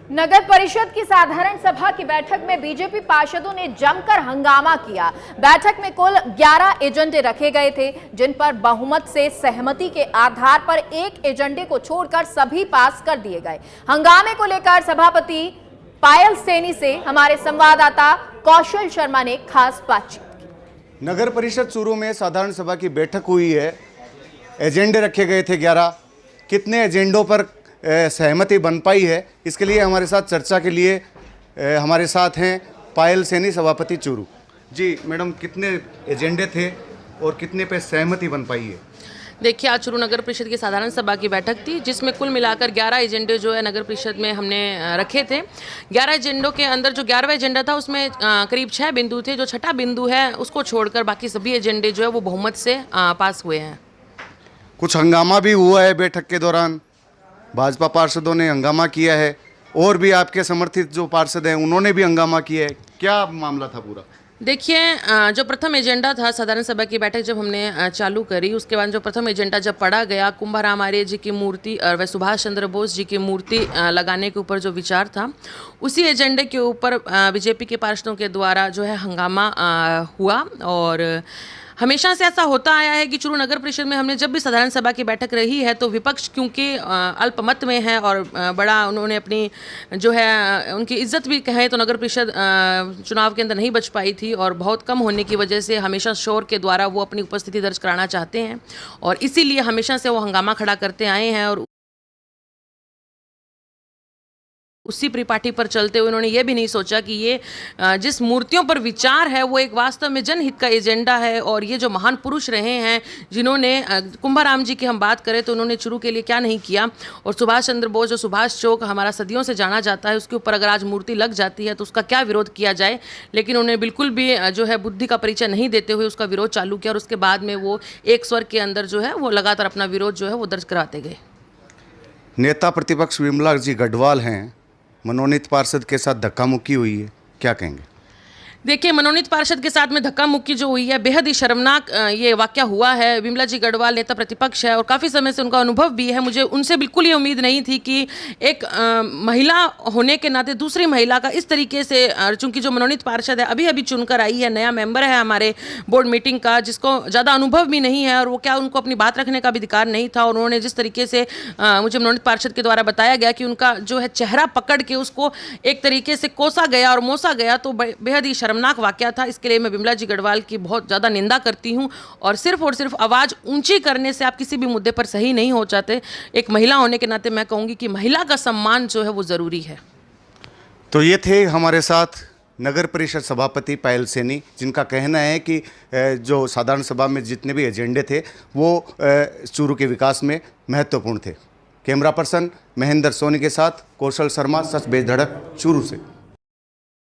नगर परिषद की साधारण सभा की बैठक में बीजेपी पार्षदों ने जमकर हंगामा किया। बैठक में कुल 11 एजेंडे रखे गए थे, जिन पर बहुमत से सहमति के आधार पर एक एजेंडे को छोड़कर सभी पास कर दिए गए। हंगामे को लेकर सभापति पायल सैनी से हमारे संवाददाता कौशल शर्मा ने खास बातचीत की। नगर परिषद चूरू में साधारण सभा की बैठक हुई है। एजेंडे रखे गए थे 11। कितने एजेंडों पर सहमति बन पाई है, इसके लिए हमारे साथ चर्चा के लिए हमारे साथ हैं पायल सैनी, सभापति चूरू। जी मैडम, कितने एजेंडे थे और कितने पे सहमति बन पाई है? देखिए, आज चूरू नगर परिषद की साधारण सभा की बैठक थी, जिसमें कुल मिलाकर 11 एजेंडे जो है नगर परिषद में हमने रखे थे। 11 एजेंडों के अंदर जो 11वां एजेंडा था उसमें करीब 6 बिंदु थे। जो छठा बिंदु है उसको छोड़कर बाकी सभी एजेंडे जो है वो बहुमत से पास हुए हैं। कुछ हंगामा भी हुआ है बैठक के दौरान, भाजपा पार्षदों ने हंगामा किया है और भी आपके समर्थित जो पार्षद हैं उन्होंने भी हंगामा किया है। क्या मामला था पूरा? देखिए, जो प्रथम एजेंडा था साधारण सभा की बैठक जब हमने चालू करी, उसके बाद जो प्रथम एजेंडा जब पढ़ा गया, कुंभाराम आर्य जी की मूर्ति और वह सुभाष चंद्र बोस जी की मूर्ति लगाने के ऊपर जो विचार था, उसी एजेंडे के ऊपर बीजेपी के पार्षदों के द्वारा जो है हंगामा हुआ। और हमेशा से ऐसा होता आया है कि चूरू नगर परिषद में हमने जब भी साधारण सभा की बैठक रही है तो विपक्ष क्योंकि अल्पमत में है और बड़ा उन्होंने अपनी जो है उनकी इज्जत भी कहें तो नगर परिषद चुनाव के अंदर नहीं बच पाई थी और बहुत कम होने की वजह से हमेशा शोर के द्वारा वो अपनी उपस्थिति दर्ज कराना चाहते हैं और इसीलिए हमेशा से वो हंगामा खड़ा करते आए हैं। और उसी परिपाटी पर चलते हुए उन्होंने ये भी नहीं सोचा कि ये जिस मूर्तियों पर विचार है वो एक वास्तव में जनहित का एजेंडा है। और ये जो महान पुरुष रहे हैं जिन्होंने कुंभाराम जी की हम बात करें तो उन्होंने चूरू के लिए क्या नहीं किया, और सुभाष चंद्र बोस जो सुभाष चौक हमारा सदियों से जाना जाता है उसके ऊपर अगर आज मूर्ति लग जाती है तो उसका क्या विरोध किया जाए। लेकिन उन्हें बिल्कुल भी जो है बुद्धि का परिचय नहीं देते हुए उसका विरोध चालू किया और उसके बाद में वो एक स्वर के अंदर जो है वो लगातार अपना विरोध जो है वो दर्ज कराते गए। नेता प्रतिपक्ष विमला जी गढ़वाल हैं, मनोनीत पार्षद के साथ धक्का मुक्की हुई है, क्या कहेंगे? देखिए, मनोनीत पार्षद के साथ में धक्का मुक्की जो हुई है बेहद ही शर्मनाक ये वाक़या हुआ है। विमला जी गढ़वाल नेता प्रतिपक्ष है और काफ़ी समय से उनका अनुभव भी है। मुझे उनसे बिल्कुल ये उम्मीद नहीं थी कि एक महिला होने के नाते दूसरी महिला का इस तरीके से, चूँकि जो मनोनीत पार्षद है अभी अभी चुनकर आई है, नया मेंबर है हमारे बोर्ड मीटिंग का, जिसको ज़्यादा अनुभव भी नहीं है और वो क्या उनको अपनी बात रखने का भी अधिकार नहीं था। और उन्होंने जिस तरीके से मुझे मनोनीत पार्षद के द्वारा बताया गया कि उनका जो है चेहरा पकड़ के उसको एक तरीके से कोसा गया और मोसा गया, तो बेहद ही शर्मनाक वाकया था। इसके लिए मैं विमला जी गढ़वाल की बहुत ज़्यादा निंदा करती हूं और सिर्फ आवाज़ ऊंची करने से आप किसी भी मुद्दे पर सही नहीं हो जाते। एक महिला होने के नाते मैं कहूँगी कि महिला का सम्मान जो है वो ज़रूरी है। तो ये थे हमारे साथ नगर परिषद सभापति पायल सैनी, जिनका कहना है कि जो साधारण सभा में जितने भी एजेंडे थे वो चूरू के विकास में महत्वपूर्ण थे। कैमरा पर्सन महेंद्र सोनी के साथ कौशल शर्मा, सच बेधड़क, चूरू से।